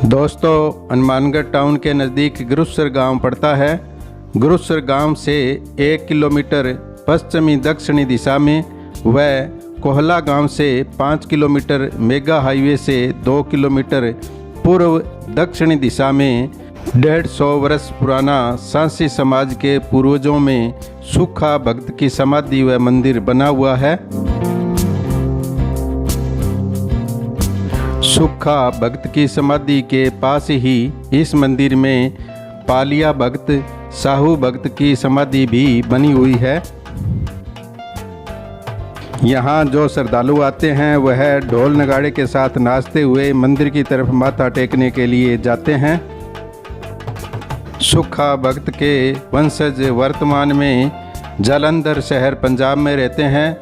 दोस्तों, हनुमानगढ़ टाउन के नज़दीक गुरुसर गांव पड़ता है। गुरुसर गांव से 1 किलोमीटर पश्चिमी दक्षिणी दिशा में व कोहला गांव से 5 किलोमीटर मेगा हाईवे से 2 किलोमीटर पूर्व दक्षिणी दिशा में 150 वर्ष पुराना सांसी समाज के पूर्वजों में सुखा भक्त की समाधि व मंदिर बना हुआ है। सुखा भक्त की समाधि के पास ही इस मंदिर में पालिया भक्त साहू भक्त की समाधि भी बनी हुई है। यहाँ जो श्रद्धालु आते हैं वह ढोल नगाड़े के साथ नाचते हुए मंदिर की तरफ माथा टेकने के लिए जाते हैं। सुखा भक्त के वंशज वर्तमान में जालंधर शहर पंजाब में रहते हैं,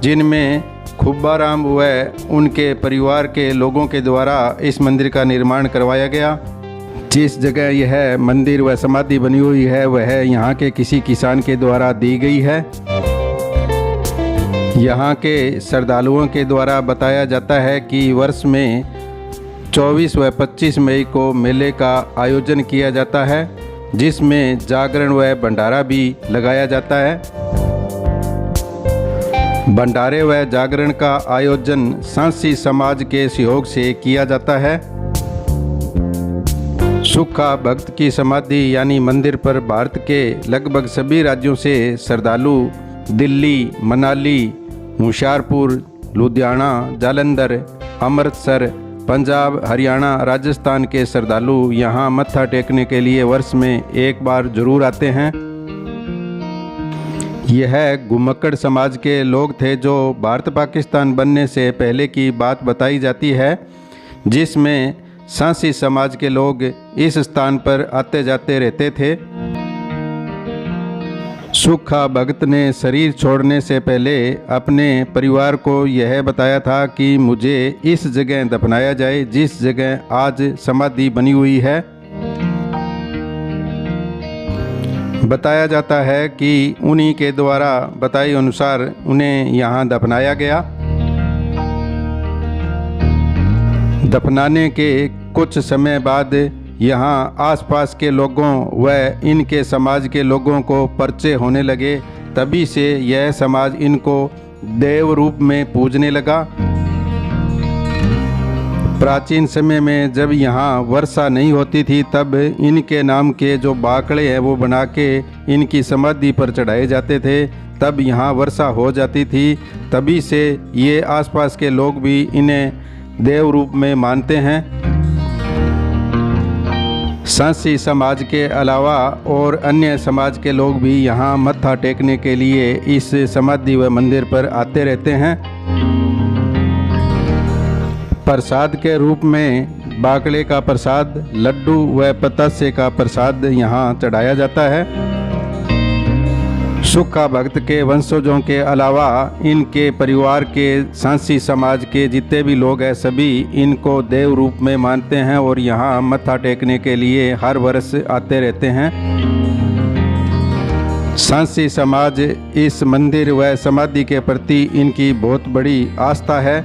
जिनमें खुब्बाराम व उनके परिवार के लोगों के द्वारा इस मंदिर का निर्माण करवाया गया। जिस जगह यह मंदिर व समाधि बनी हुई है वह यहाँ के किसी किसान के द्वारा दी गई है। यहाँ के श्रद्धालुओं के द्वारा बताया जाता है कि वर्ष में 24 व 25 मई को मेले का आयोजन किया जाता है, जिसमें जागरण व भंडारा भी लगाया जाता है। भंडारे व जागरण का आयोजन सांसी समाज के सहयोग से किया जाता है। सुखा भक्त की समाधि यानी मंदिर पर भारत के लगभग सभी राज्यों से श्रद्धालु दिल्ली, मनाली, होशियारपुर, लुधियाना, जालंधर, अमृतसर, पंजाब, हरियाणा, राजस्थान के श्रद्धालु यहाँ मत्था टेकने के लिए वर्ष में एक बार जरूर आते हैं। यह घुमक्कड़ समाज के लोग थे जो भारत पाकिस्तान बनने से पहले की बात बताई जाती है, जिसमें सांसी समाज के लोग इस स्थान पर आते जाते रहते थे। सुखा भक्त ने शरीर छोड़ने से पहले अपने परिवार को यह बताया था कि मुझे इस जगह दफनाया जाए जिस जगह आज समाधि बनी हुई है। बताया जाता है कि उन्हीं के द्वारा बताए अनुसार उन्हें यहाँ दफनाया गया। दफनाने के कुछ समय बाद यहाँ आसपास के लोगों व इनके समाज के लोगों को परिचय होने लगे। तभी से यह समाज इनको देव रूप में पूजने लगा। प्राचीन समय में जब यहाँ वर्षा नहीं होती थी तब इनके नाम के जो बाकड़े हैं वो बना के इनकी समाधि पर चढ़ाए जाते थे, तब यहाँ वर्षा हो जाती थी। तभी से ये आसपास के लोग भी इन्हें देव रूप में मानते हैं। सांसी समाज के अलावा और अन्य समाज के लोग भी यहाँ मत्था टेकने के लिए इस समाधि व मंदिर पर आते रहते हैं। प्रसाद के रूप में बाकड़े का प्रसाद, लड्डू व पतासे का प्रसाद यहाँ चढ़ाया जाता है। सुखा भक्त के वंशजों के अलावा इनके परिवार के सांसी समाज के जितने भी लोग हैं सभी इनको देव रूप में मानते हैं और यहाँ मत्था टेकने के लिए हर वर्ष आते रहते हैं। सांसी समाज इस मंदिर व समाधि के प्रति इनकी बहुत बड़ी आस्था है।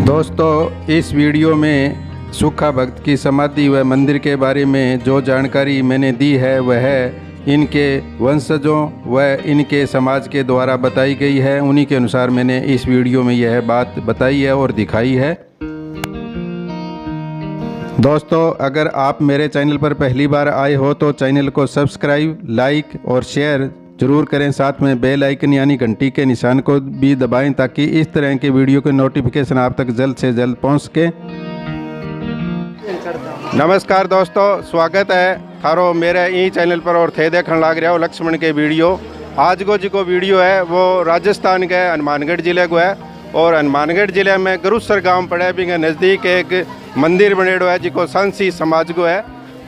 दोस्तों, इस वीडियो में सुखा भक्त की समाधि व मंदिर के बारे में जो जानकारी मैंने दी है वह इनके वंशजों व इनके समाज के द्वारा बताई गई है। उन्हीं के अनुसार मैंने इस वीडियो में यह बात बताई है और दिखाई है। दोस्तों, अगर आप मेरे चैनल पर पहली बार आए हो तो चैनल को सब्सक्राइब, लाइक और शेयर जरूर करें। साथ में बेल आइकन यानी घंटी के निशान को भी दबाएं ताकि इस तरह के वीडियो के नोटिफिकेशन आप तक जल्द से जल्द पहुंच सके। नमस्कार दोस्तों, स्वागत है थारो मेरे ई चैनल पर और थे देखने लग रहा हो लक्ष्मण के वीडियो। आज को जो वीडियो है वो राजस्थान के हनुमानगढ़ जिले को है और हनुमानगढ़ जिले में गुरुसर गांव पड़े भी नज़दीक एक मंदिर बनेड़ो है जिको सांसी समाज को है।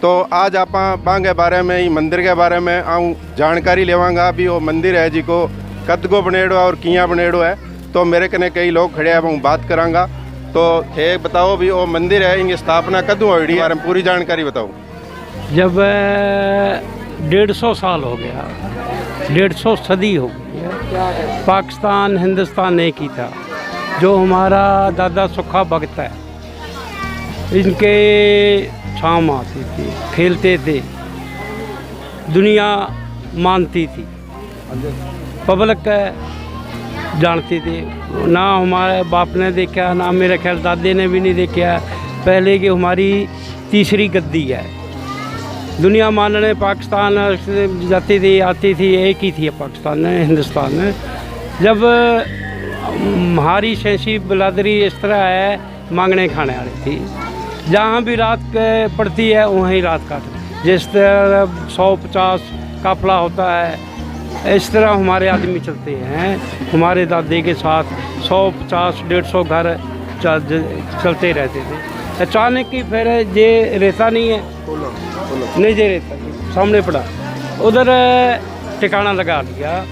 तो आज आप बांगे बारे में ही मंदिर के बारे में आऊँ जानकारी लेवांगा। भी वो मंदिर है जिको कद को बनेड़ो है और किया बनेड़ो है। तो मेरे कने कई लोग खड़े हैं, मैं बात करांगा। तो थे बताओ भी वो मंदिर है इनकी स्थापना कद हुई बारे में पूरी जानकारी बताओ। जब 150 साल हो गया, 150 सदी हो गई है। पाकिस्तान हिंदुस्तान एक ही था जो हमारा दादा सुखा भगत है, इनके छाम आती थी, खेलते थे, दुनिया मानती थी, पब्लिक जानती थी। ना हमारे बाप ने देखा, ना मेरे ख्याल दादे ने भी नहीं देखा। पहले की हमारी तीसरी गद्दी है। दुनिया मानने पाकिस्तान जाती थी, आती थी, एक ही थी पाकिस्तान में, हिंदुस्तान में। जब हमारी शैसी बिरादरी इस तरह है, मांगने खाने वाली थी। जहाँ भी रात पड़ती है वहीं रात काट। जिस तरह 150 काफिला होता है, इस तरह हमारे आदमी चलते हैं। हमारे दादे के साथ 150-150 घर चलते रहते थे। अचानक ही फिर ये रहता नहीं है, नहीं जे रहता, सामने पड़ा, उधर ठिकाना लगा लिया।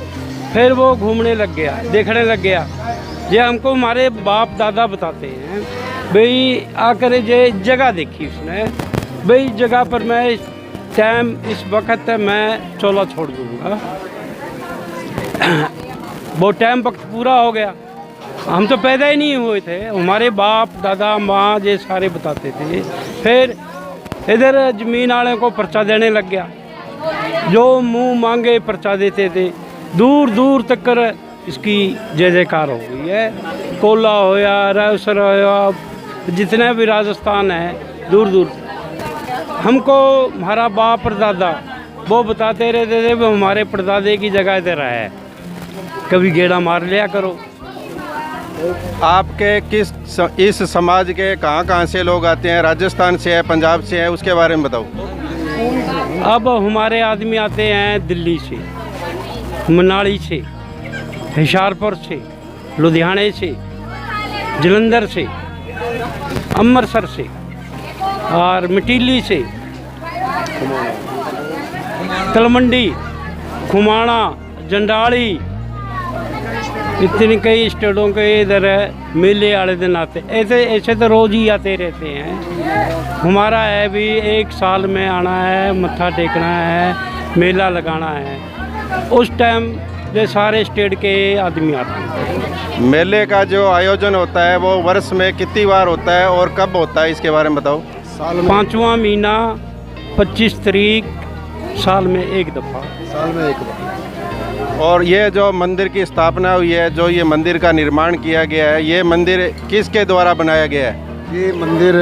फिर वो घूमने लग गया, देखने लग गया। ये हमको हमारे बाप दादा बताते हैं, भाई आकर ये जगह देखी उसने, भाई जगह पर मैं टाइम इस वक्त मैं चोला छोड़ दूँगा। वो टाइम वक्त पूरा हो गया, हम तो पैदा ही नहीं हुए थे। हमारे बाप दादा माँ ये सारे बताते थे। फिर इधर ज़मीन वाले को पर्चा देने लग गया, जो मुंह मांगे पर्चा देते थे। दूर दूर तक कर इसकी जय जयकार हो गई है। कोला होया, रायसर होया, जितने भी राजस्थान है, दूर दूर हमको हमारा बाप परदादा वो बताते रहते थे, वो हमारे परदादे की जगह इधर है, कभी गेड़ा मार लिया करो। आपके इस समाज के कहाँ से लोग आते हैं? राजस्थान से है, पंजाब से है, उसके बारे में बताओ। अब हमारे आदमी आते हैं दिल्ली से, मनाली से, हिसारपुर से, लुधियाने से, जलंधर से, अमृतसर से और मिटीली से, तलमंडी, खुमाना, जंडाली, इतने कई स्टेटों के इधर मेले वाले दिन आते। ऐसे तो रोज़ ही आते रहते हैं। हमारा है भी एक साल में आना है, मत्था टेकना है, मेला लगाना है। उस टाइम ये सारे स्टेट के आदमी आते हैं। मेले का जो आयोजन होता है वो वर्ष में कितनी बार होता है और कब होता है, इसके बारे में बताओ। 5वां महीना 25 तारीख, साल में एक दफ़ा। और ये जो मंदिर की स्थापना हुई है, जो ये मंदिर का निर्माण किया गया है, ये मंदिर किसके द्वारा बनाया गया है? ये मंदिर,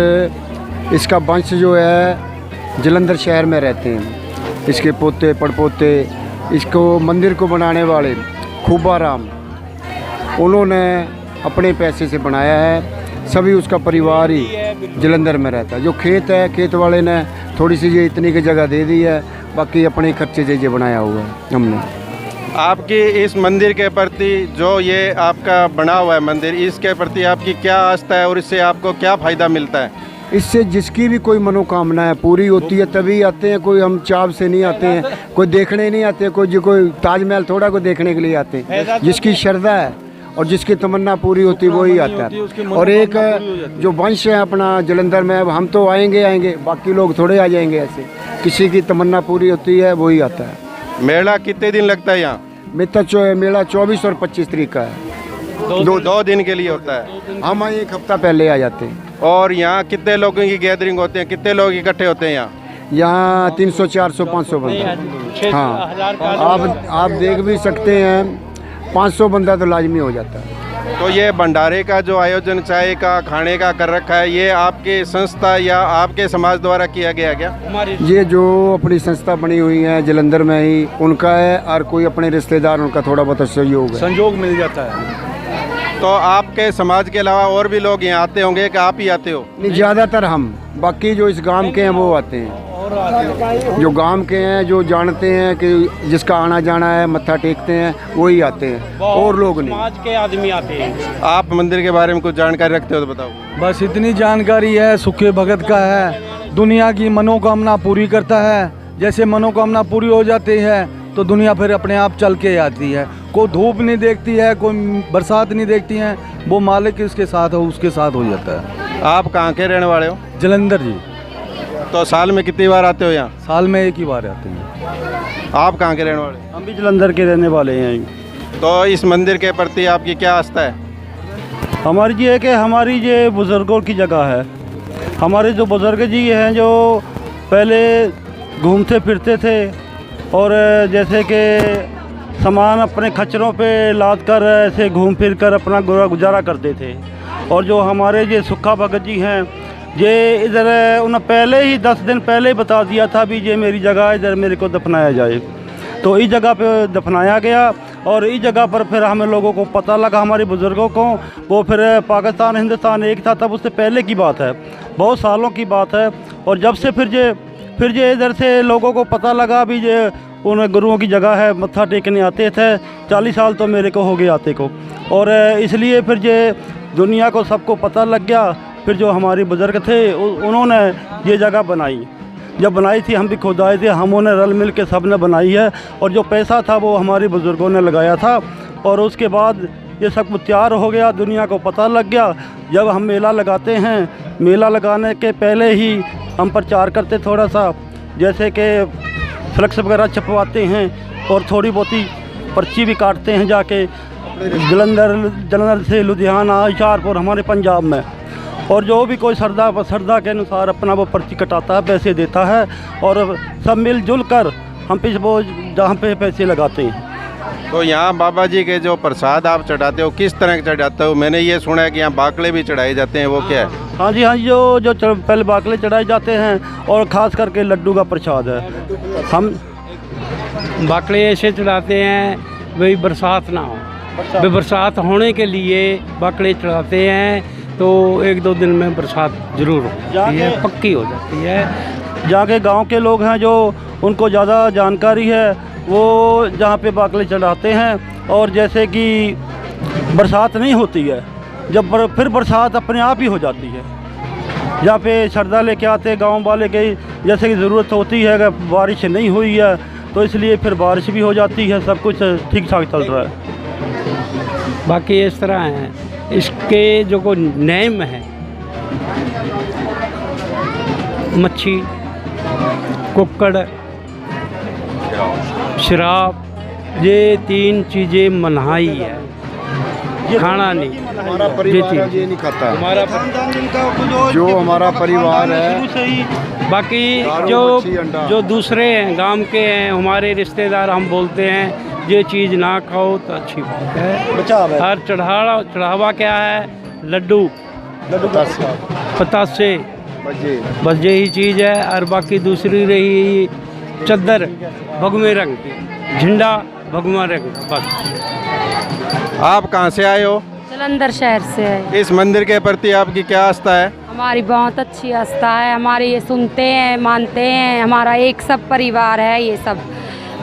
इसका वंश जो है जलंधर शहर में रहते हैं, इसके पोते पड़पोते। इसको मंदिर को बनाने वाले खूबाराम, उन्होंने अपने पैसे से बनाया है। सभी उसका परिवार ही जलंधर में रहता है। जो खेत है, खेत वाले ने थोड़ी सी ये इतनी की जगह दे दी है, बाकी अपने खर्चे से ये बनाया हुआ है हमने। आपकी इस मंदिर के प्रति, जो ये आपका बना हुआ है मंदिर, इसके प्रति आपकी क्या आस्था है और इससे आपको क्या फ़ायदा मिलता है? इससे जिसकी भी कोई मनोकामना है पूरी होती है, तभी आते हैं। कोई हम चाव से नहीं आते हैं, कोई देखने नहीं आते, कोई ताजमहल थोड़ा को देखने के लिए आते हैं। जिसकी श्रद्धा है और जिसकी तमन्ना पूरी होती है वही आता है। और एक जो वंश है अपना जलंधर में, हम तो आएंगे, बाकी लोग थोड़े आ जाएंगे। ऐसे किसी की तमन्ना पूरी होती है वही आता है। मेला कितने दिन लगता है यहाँ? मेला 24 और 25 तारीख का है। दो दिन के लिए होता है। हम एक हफ्ता पहले आ जाते हैं। और यहाँ कितने लोगों की गैदरिंग होते हैं, कितने लोग इकट्ठे होते हैं यहाँ? यहाँ 300, 400, 500 बंदा। हाँ, आप देख भी सकते हैं, 500 बंदा तो लाजमी हो जाता है। तो ये भंडारे का जो आयोजन चाय का, खाने का कर रखा है, ये आपके संस्था या आपके समाज द्वारा किया गया क्या? ये जो अपनी संस्था बनी हुई है जलंधर में ही, उनका है। और कोई अपने रिश्तेदार, उनका थोड़ा बहुत सहयोग है, संयोग मिल जाता है। तो आपके समाज के अलावा और भी लोग यहाँ आते होंगे कि आप ही आते हो? नहीं, ज़्यादातर हम, बाकी जो इस गांव के हैं वो आते हैं। जो गांव के हैं, जो जानते हैं कि जिसका आना जाना है, मत्था टेकते हैं, वही आते हैं, और लोग नहीं। समाज के आदमी आते हैं। आप मंदिर के बारे में कुछ जानकारी रखते हो तो बताओ। बस इतनी जानकारी है, सुखे भगत का है, दुनिया की मनोकामना पूरी करता है। जैसे मनोकामना पूरी हो जाती है तो दुनिया फिर अपने आप चल के आती है। कोई धूप नहीं देखती है, कोई बरसात नहीं देखती है, वो मालिक इसके साथ हो, उसके साथ हो जाता है। आप कहाँ के रहने वाले हो? जलंधर जी। तो साल में कितनी बार आते हो यहाँ? साल में एक ही बार आते हैं। आप कहाँ के रहने वाले? हम भी जलंधर के रहने वाले हैं। तो इस मंदिर के प्रति आपकी क्या आस्था है? हमारी जी है कि हमारी ये बुज़ुर्गों की जगह है। हमारे जो बुज़ुर्ग जी हैं जो पहले घूमते फिरते थे और जैसे कि सामान अपने खच्चरों पे लाद कर ऐसे घूम फिर कर अपना गुजारा करते थे। और जो हमारे ये सुक्खा भगत जी हैं ये इधर उन्हें पहले ही 10 दिन पहले ही बता दिया था भी ये मेरी जगह इधर मेरे को दफनाया जाए। तो इस जगह पे दफनाया गया और इस जगह पर फिर हमें लोगों को पता लगा, हमारे बुज़ुर्गों को। वो फिर पाकिस्तान हिंदुस्तान एक था तब, उससे पहले की बात है, बहुत सालों की बात है। और जब से फिर ये इधर से लोगों को पता लगा भी ये उन गुरुओं की जगह है, मत्था टेकने आते थे। 40 साल तो मेरे को हो गए आते को। और इसलिए फिर ये दुनिया को सबको पता लग गया। फिर जो हमारे बुज़ुर्ग थे उन्होंने ये जगह बनाई। जब बनाई थी हम भी खुद आए थे, हम उन्हें रल मिल के सब ने बनाई है। और जो पैसा था वो हमारे बुज़ुर्गों ने लगाया था। और उसके बाद ये सब कुछ तैयार हो गया, दुनिया को पता लग गया। जब हम मेला लगाते हैं, मेला लगाने के पहले ही हम प्रचार करते थोड़ा सा, जैसे कि फ्लेक्स वगैरह छपवाते हैं और थोड़ी बहुती पर्ची भी काटते हैं जाके जलंधर से लुधियाना, हुशियारपुर हमारे पंजाब में। और जो भी कोई श्रद्धा के अनुसार अपना वो पर्ची कटाता है, पैसे देता है और सब मिलजुल कर हम पे वो जहाँ पे पैसे लगाते हैं। तो यहाँ बाबा जी के जो प्रसाद आप चढ़ाते हो किस तरह के चढ़ाते हो? मैंने ये सुना है कि यहाँ बाकले भी चढ़ाए जाते हैं, वो क्या है? हाँ जी, पहले बाकले चढ़ाए जाते हैं और ख़ास करके लड्डू का प्रसाद है। हम बाकले ऐसे चढ़ाते हैं भाई बरसात ना हो, भाई बरसात होने के लिए बाकले चढ़ाते हैं। तो 1-2 दिन में बरसात ज़रूर होती है, पक्की हो जाती है। जहाँ के गाँव के लोग हैं जो उनको ज़्यादा जानकारी है, वो जहाँ पे बाकले चढ़ाते हैं। और जैसे कि बरसात नहीं होती है, फिर बरसात अपने आप ही हो जाती है। जहाँ पे श्रद्धा लेके आते हैं गाँव वाले के, जैसे कि ज़रूरत होती है, अगर बारिश नहीं हुई है तो इसलिए फिर बारिश भी हो जाती है। सब कुछ ठीक ठाक चल रहा है। बाकी इस तरह हैं इसके जो को नेम है, मच्छी, कुक्कड़, शराब, ये 3 चीज़ें मनाही है, खाना नहीं। हमारा परिवार ये नहीं खाता। हमारा जो हमारा परिवार है, बाकी जो दूसरे हैं गांव के हैं हमारे रिश्तेदार, हम बोलते हैं ये चीज़ ना खाओ तो अच्छी बात है। हर चढ़ावा क्या है? लड्डू पतासे, बस यही चीज़ है। और बाकी दूसरी रही चद्दर भगवे रंग की, झंडा भगवा रंग, बस। आप कहाँ से आए हो? जलंधर शहर से है। इस मंदिर के प्रति आपकी क्या आस्था है? हमारी बहुत अच्छी आस्था है। हमारे ये सुनते हैं, मानते हैं। हमारा एक सब परिवार है ये सब,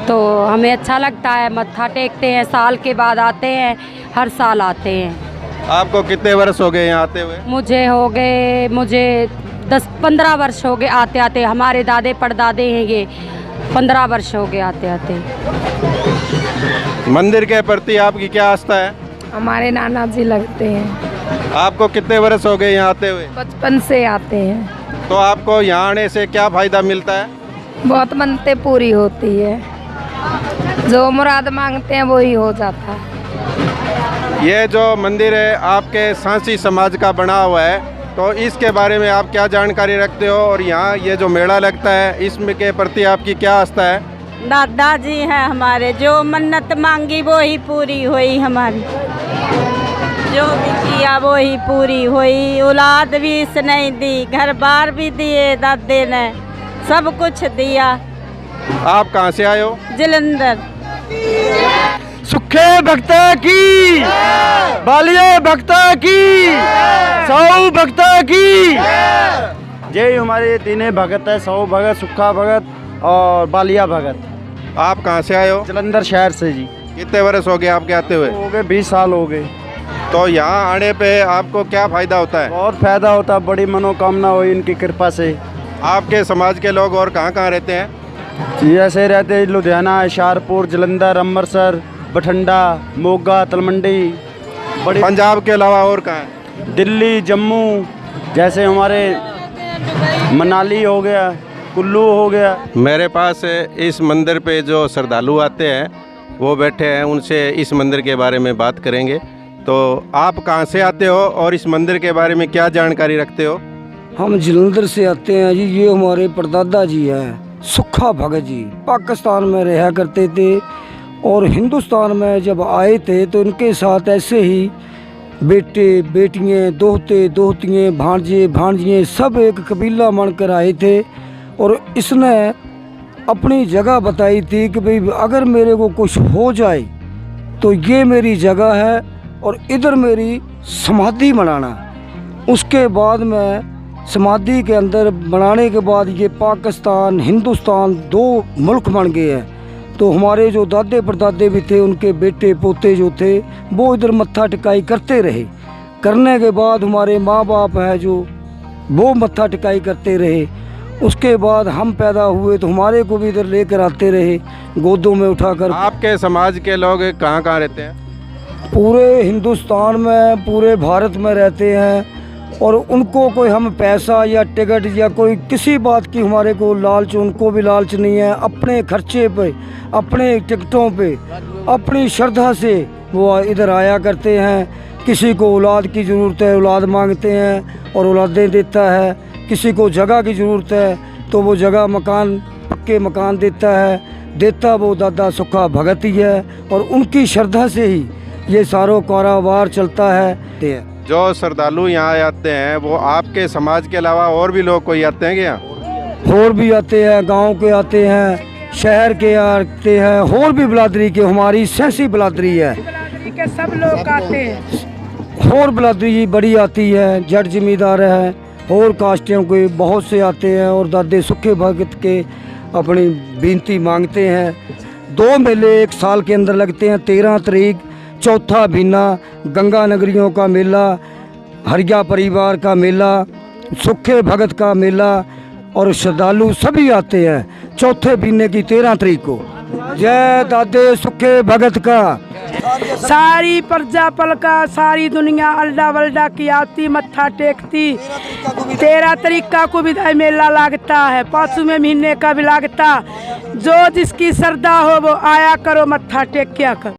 तो हमें अच्छा लगता है। मत्था टेकते हैं, साल के बाद आते हैं, हर साल आते हैं। आपको कितने वर्ष हो गए यहाँ आते हुए? मुझे 10-15 वर्ष हो गए आते आते। हमारे दादे परदादे हैं ये 15 वर्ष हो गए आते आते। मंदिर के प्रति आपकी क्या आस्था है? हमारे नाना जी लगते हैं। आपको कितने वर्ष हो गए यहाँ आते हुए? बचपन से आते हैं। तो आपको यहाँ आने से क्या फ़ायदा मिलता है? बहुत मनते पूरी होती है, जो मुराद मांगते हैं वही हो जाता है। ये जो मंदिर है आपके सांसी समाज का बना हुआ है, तो इसके बारे में आप क्या जानकारी रखते हो? और यहाँ ये जो मेला लगता है इसमें के प्रति आपकी क्या आस्था है? दादाजी हैं हमारे, जो मन्नत मांगी वो ही पूरी हुई हमारी, जो भी किया वो ही पूरी हुई। औलाद भी इसने दी, घर बार भी दिए दादे ने, सब कुछ दिया। आप कहाँ से आए हो? जलंधर। सुखे भक्ता की, बालिया भक्ता की, साऊ भक्ता की। यही हमारे तीनों भगत है, साऊ भगत, सुखा भगत और बालिया भगत। आप कहाँ से आए हो? जलंधर शहर से जी। कितने वर्ष हो गए आपके आते हुए? हो गए 20 साल हो गए। तो यहाँ आने पे आपको क्या फ़ायदा होता है? बहुत फायदा होता है, बड़ी मनोकामना हुई इनकी कृपा से। आपके समाज के लोग और कहाँ कहाँ रहते हैं? जी ऐसे रहते हैं, लुधियाना, हुशियारपुर, जलंधर, अमृतसर, बठिंडा, मोगा, तलमंडी, बड़ी पंजाब के अलावा और कहाँ है? दिल्ली, जम्मू, जैसे हमारे मनाली हो गया, कुल्लू हो गया। मेरे पास इस मंदिर पे जो श्रद्धालु आते हैं वो बैठे हैं, उनसे इस मंदिर के बारे में बात करेंगे। तो आप कहाँ से आते हो और इस मंदिर के बारे में क्या जानकारी रखते हो? हम जलंधर से आते हैं जी। ये हमारे परदादा जी हैं, सुखा भगत जी। पाकिस्तान में रहा करते थे और हिंदुस्तान में जब आए थे तो इनके साथ ऐसे ही बेटे बेटियाँ, दोहते दोहतियाँ, भांजे भांजियाँ सब एक कबीला बनकर आए थे। और इसने अपनी जगह बताई थी कि भाई अगर मेरे को कुछ हो जाए तो ये मेरी जगह है और इधर मेरी समाधि बनाना। उसके बाद में समाधि के अंदर बनाने के बाद ये पाकिस्तान हिंदुस्तान 2 मुल्क बन गए हैं। तो हमारे जो दादे परदादे भी थे, उनके बेटे पोते जो थे वो इधर मत्था टिकाई करते रहे। करने के बाद हमारे माँ बाप है जो वो मत्था टिकाई करते रहे। उसके बाद हम पैदा हुए तो हमारे को भी इधर लेकर आते रहे, गोदों में उठाकर। आपके समाज के लोग कहाँ कहाँ रहते हैं? पूरे हिंदुस्तान में, पूरे भारत में रहते हैं। और उनको कोई हम पैसा या टिकट या कोई किसी बात की हमारे को लालच, उनको भी लालच नहीं है। अपने खर्चे पे, अपने टिकटों पे, अपनी श्रद्धा से वो इधर आया करते हैं। किसी को औलाद की ज़रूरत है, औलाद मांगते हैं और औलादें देता है। किसी को जगह की ज़रूरत है तो वो जगह, मकान, पक्के मकान देता वो दादा सुखा भगत ही है। और उनकी श्रद्धा से ही ये सारा कारोबार चलता है। जो श्रद्धालु यहाँ आते हैं वो आपके समाज के अलावा और भी लोग कोई आते हैं क्या? और भी आते हैं, गांव के आते हैं, शहर के आते हैं, और भी बिरादरी के। हमारी सहसी बिरादरी है, सब लोग आते हैं। और बिरादरी बड़ी आती है, जट जमींदार है, और कास्टों के बहुत से आते हैं और दादे सुखे भगत के अपनी विनती मांगते हैं। 2 मेले एक साल के अंदर लगते हैं। 13 तारीख चौथा बीना गंगा नगरियों का मेला, हरिया परिवार का मेला, सुखे भगत का मेला और श्रद्धालु सभी आते हैं चौथे बीने की 13 तारीख को। जय दादे सुखे भगत का। सारी प्रजा पल का, सारी दुनिया अल्डा वल्डा की आती, मत्था टेकती। 13 तारीख का को भी मेला लगता है, 5वें महीने का भी लगता। जो जिसकी श्रद्धा हो वो आया करो, मत्था टेक क्या कर।